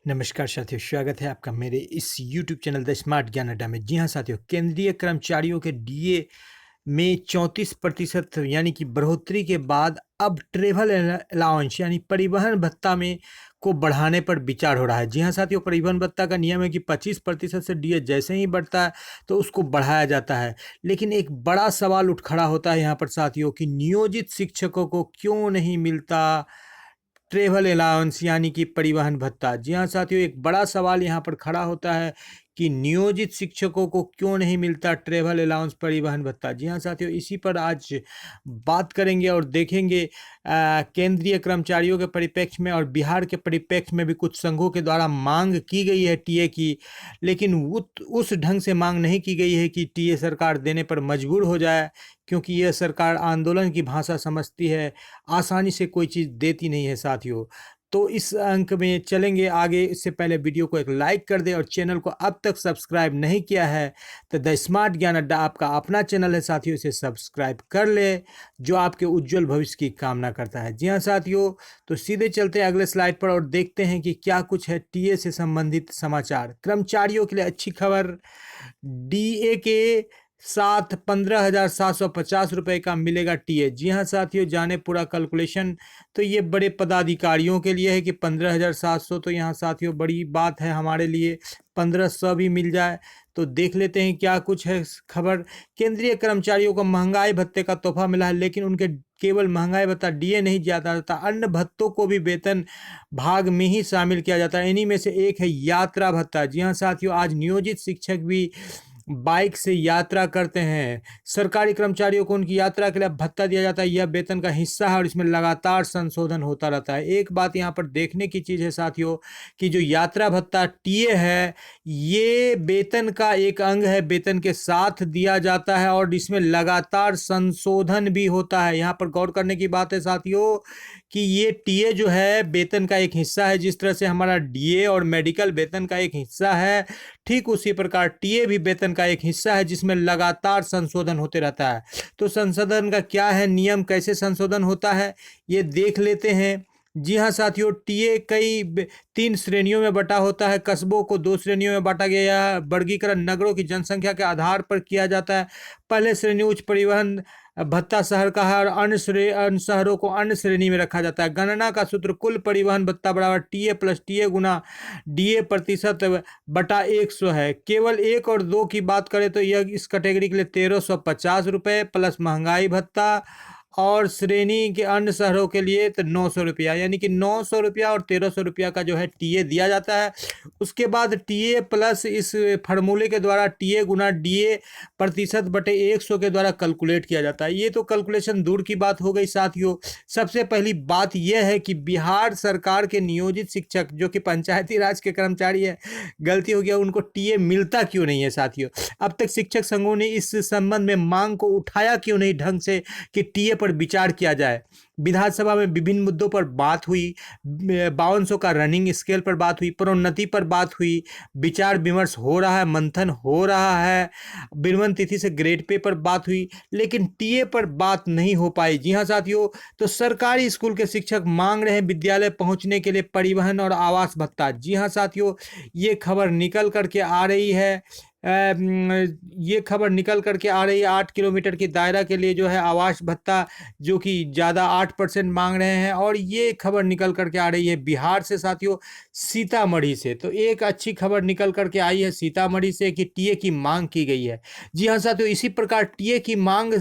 नमस्कार साथियों, स्वागत है आपका मेरे इस YouTube चैनल द स्मार्ट ज्ञान अड्डा में। जी हाँ साथियों, केंद्रीय कर्मचारियों के डीए में 34% यानी कि बढ़ोतरी के बाद अब ट्रेवल अलाउंस यानी परिवहन भत्ता में को बढ़ाने पर विचार हो रहा है। जी हाँ साथियों, परिवहन भत्ता का नियम है कि 25% से डीए जैसे ही बढ़ता है तो उसको बढ़ाया जाता है। लेकिन एक बड़ा सवाल उठ खड़ा होता है यहाँ पर साथियों कि नियोजित शिक्षकों को क्यों नहीं मिलता ट्रेवल अलाउंस यानी कि परिवहन भत्ता। जी हाँ साथियों, एक बड़ा सवाल यहाँ पर खड़ा होता है कि नियोजित शिक्षकों को क्यों नहीं मिलता ट्रेवल अलाउंस परिवहन भत्ता। जी हाँ साथियों, इसी पर आज बात करेंगे और देखेंगे केंद्रीय कर्मचारियों के परिप्रेक्ष्य में और बिहार के परिप्रेक्ष्य में भी कुछ संघों के द्वारा मांग की गई है टीए की, लेकिन उस ढंग से मांग नहीं की गई है कि टीए सरकार देने पर मजबूर हो जाए, क्योंकि यह सरकार आंदोलन की भाषा समझती है, आसानी से कोई चीज़ देती नहीं है साथियों। तो इस अंक में चलेंगे आगे। इससे पहले वीडियो को एक लाइक कर दे और चैनल को अब तक सब्सक्राइब नहीं किया है तो द स्मार्ट ज्ञान अड्डा आपका अपना चैनल है साथियों, इसे सब्सक्राइब कर ले जो आपके उज्जवल भविष्य की कामना करता है। जी हाँ साथियों, तो सीधे चलते हैं अगले स्लाइड पर और देखते हैं कि क्या कुछ है टीए से संबंधित समाचार। कर्मचारियों के लिए अच्छी खबर, डीए के साथ 15,750 रुपये का मिलेगा टीए। जी हाँ साथियों, जाने पूरा कैलकुलेशन। तो ये बड़े पदाधिकारियों के लिए है कि 15,700, तो यहाँ साथियों बड़ी बात है हमारे लिए, 1,500 भी मिल जाए। तो देख लेते हैं क्या कुछ है खबर। केंद्रीय कर्मचारियों को महंगाई भत्ते का तोहफा मिला है, लेकिन उनके केवल महंगाई भत्ता डीए नहीं जाता जाता, अन्य भत्तों को भी वेतन भाग में ही शामिल किया जाता है। इन्हीं में से एक है यात्रा भत्ता। जी हाँ साथियों, आज नियोजित शिक्षक भी बाइक से यात्रा करते हैं। सरकारी कर्मचारियों को उनकी यात्रा के लिए भत्ता दिया जाता है, यह वेतन का हिस्सा है और इसमें लगातार संशोधन होता रहता है। एक बात यहाँ पर देखने की चीज़ है साथियों कि जो यात्रा भत्ता टीए है ये वेतन का एक अंग है, वेतन के साथ दिया जाता है और इसमें लगातार संशोधन भी होता है। यहाँ पर गौर करने की बात है साथियों कि ये टीए जो है वेतन का एक हिस्सा है। जिस तरह से हमारा डीए और मेडिकल वेतन का एक हिस्सा है, ठीक उसी प्रकार टीए भी वेतन का एक हिस्सा है जिसमें लगातार संशोधन होते रहता है। तो संशोधन का क्या है नियम, कैसे संशोधन होता है ये देख लेते हैं। जी हाँ साथियों, टीए कई 3 श्रेणियों में बटा होता है। कस्बों को 2 श्रेणियों में बांटा गया है। वर्गीकरण नगरों की जनसंख्या के आधार पर किया जाता है। पहले श्रेणी उच्च परिवहन भत्ता शहर का है और अन्य शहरों को अन्य श्रेणी में रखा जाता है। गणना का सूत्र कुल परिवहन भत्ता बराबर टीए प्लस टीए गुना डीए प्रतिशत बटा 100 है। केवल 1 और 2 की बात करें तो यह इस कैटेगरी के लिए 1,350 रुपये प्लस महंगाई भत्ता, और श्रेणी के अन्य शहरों के लिए तो 900 रुपया, यानी कि 900 रुपया और 1,300 रुपया का जो है टीए दिया जाता है। उसके बाद टीए प्लस इस फार्मूले के द्वारा टीए गुना डीए प्रतिशत बटे 100 के द्वारा कैलकुलेट किया जाता है। ये तो कैलकुलेशन दूर की बात हो गई साथियों। सबसे पहली बात यह है कि बिहार सरकार के नियोजित शिक्षक जो कि पंचायती राज के कर्मचारी है, गलती हो गया, उनको टीए मिलता क्यों नहीं है साथियों। अब तक शिक्षक संघों ने इस संबंध में मांग को उठाया क्यों नहीं ढंग से कि टीए पर विचार किया जाए। विधानसभा में विभिन्न मुद्दों पर बात हुई, 5200 का रनिंग स्केल पर बात हुई, प्रोन्नति पर बात हुई, विचार विमर्श हो रहा है, मंथन हो रहा है, विरमण तिथि से ग्रेड पे पर बात हुई, लेकिन टीए पर बात नहीं हो पाई। जी हाँ साथियों, तो सरकारी स्कूल के शिक्षक मांग रहे हैं विद्यालय पहुंचने के लिए परिवहन और आवास भत्ता। जी हाँ साथियों, ये खबर निकल करके आ रही है। ये खबर निकल करके आ रही है 8 किलोमीटर की दायरा के लिए जो है आवास भत्ता, जो कि ज़्यादा 8% मांग रहे हैं। और ये खबर निकल करके आ रही है बिहार से साथियों, सीतामढ़ी से। तो एक अच्छी खबर निकल करके आई है सीतामढ़ी से कि टीए की मांग की गई है। जी हाँ साथियों, इसी प्रकार टीए की मांग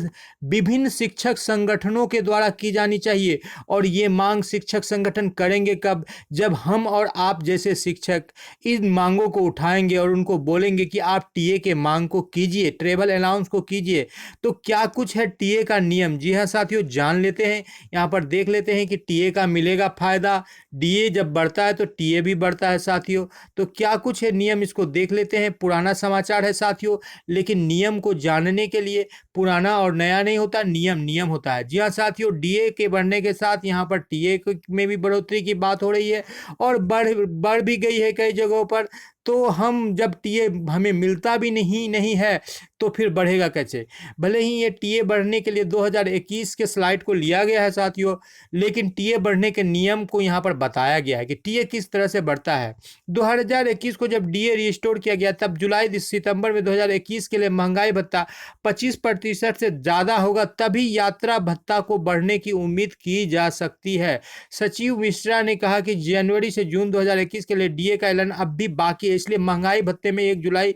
विभिन्न शिक्षक संगठनों के द्वारा की जानी चाहिए। और ये मांग शिक्षक संगठन करेंगे कब, जब हम और आप जैसे शिक्षक इन मांगों को उठाएंगे और उनको बोलेंगे कि आप टीए के मांग को कीजिए, ट्रेवल अलाउंस को कीजिए। तो क्या कुछ है टीए का नियम, जी हाँ साथियों जान लेते हैं। यहाँ पर देख लेते हैं कि टीए का मिलेगा फायदा, डीए जब बढ़ता है तो टीए भी बढ़ता है साथियों। तो क्या कुछ है नियम, इसको देख लेते हैं। पुराना समाचार है साथियों, लेकिन नियम को जानने के लिए पुराना और नया नहीं होता, नियम नियम होता है। जी हाँ साथियों, डीए के बढ़ने के साथ यहाँ पर टीए में भी बढ़ोतरी की बात हो रही है और बढ़ भी गई है कई जगहों पर। तो हम जब टीए हमें मिलता भी नहीं है तो फिर बढ़ेगा कैसे। भले ही ये टीए बढ़ने के लिए 2021 के स्लाइड को लिया गया है साथियों, लेकिन टीए बढ़ने के नियम को यहाँ पर बताया गया है कि टीए किस तरह से बढ़ता है। 2021 को जब डीए रिस्टोर किया गया तब जुलाई सितंबर में 2021 के लिए महंगाई भत्ता 25% से ज़्यादा होगा, तभी यात्रा भत्ता को बढ़ने की उम्मीद की जा सकती है। सचिव मिश्रा ने कहा कि जनवरी से जून 2021 के लिए डीए का ऐलान अब भी बाकी है, इसलिए महंगाई भत्ते में 1 जुलाई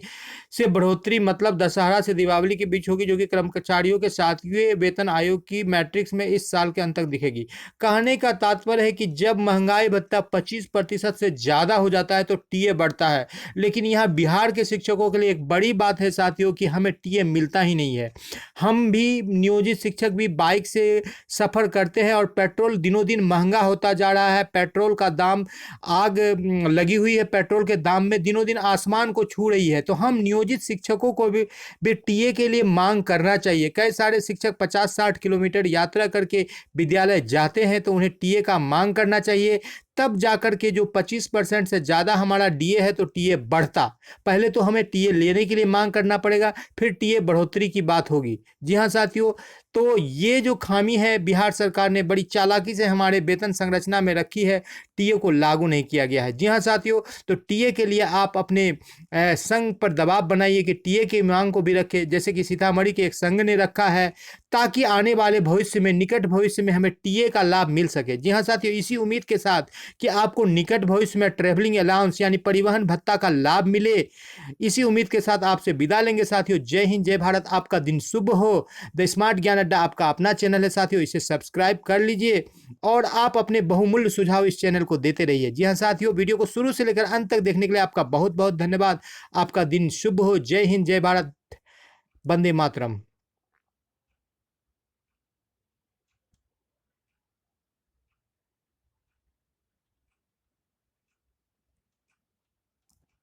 से बढ़ोतरी मतलब दशहरा से दीपावली के बीच होगी, जो कि कर्मचारियों के 7वें वेतन आयोग की मैट्रिक्स में इस साल के अंत तक दिखेगी। कहने का तात्पर्य है कि जब महंगाई भत्ता 25% से ज़्यादा हो जाता है तो टीए बढ़ता है। लेकिन यहाँ बिहार के शिक्षकों के लिए एक बड़ी बात है साथियों कि हमें टीए मिलता ही नहीं है। हम भी नियोजित शिक्षक भी बाइक से सफ़र करते हैं और पेट्रोल दिनों दिन महंगा होता जा रहा है। पेट्रोल का दाम आग लगी हुई है, पेट्रोल के दाम में दिनों दिन आसमान को छू रही है। तो हम नियोजित शिक्षकों को भी टीए के लिए मांग करना चाहिए। कई सारे शिक्षक 50-60 किलोमीटर यात्रा करके विद्यालय जाते हैं, तो उन्हें टीए का मांग करना चाहिए। तब जाकर के जो 25% से ज़्यादा हमारा डीए है तो टीए बढ़ता। पहले तो हमें टीए लेने के लिए मांग करना पड़ेगा, फिर टीए बढ़ोतरी की बात होगी। जी हाँ साथियों, तो ये जो खामी है बिहार सरकार ने बड़ी चालाकी से हमारे वेतन संरचना में रखी है, टीए को लागू नहीं किया गया है। जी हाँ साथियों, तो टीए के लिए आप अपने संघ पर दबाव बनाइए कि टीए की मांग को भी रखे, जैसे कि सीतामढ़ी के एक संघ ने रखा है, ताकि आने वाले भविष्य में, निकट भविष्य में हमें टीए का लाभ मिल सके। जी हाँ साथियों, इसी उम्मीद के साथ कि आपको निकट भविष्य में ट्रैवलिंग अलाउंस यानी परिवहन भत्ता का लाभ मिले, इसी उम्मीद के साथ आपसे विदा लेंगे साथियों। जय हिंद, जय भारत, आपका दिन शुभ हो। द स्मार्ट ज्ञान अड्डा आपका अपना चैनल है साथियों, इसे सब्सक्राइब कर लीजिए और आप अपने बहुमूल्य सुझाव इस चैनल को देते रहिए। जी हाँ साथियों, वीडियो को शुरू से लेकर अंत तक देखने के लिए आपका बहुत बहुत धन्यवाद। आपका दिन शुभ हो। जय हिंद, जय भारत, वंदे मातरम।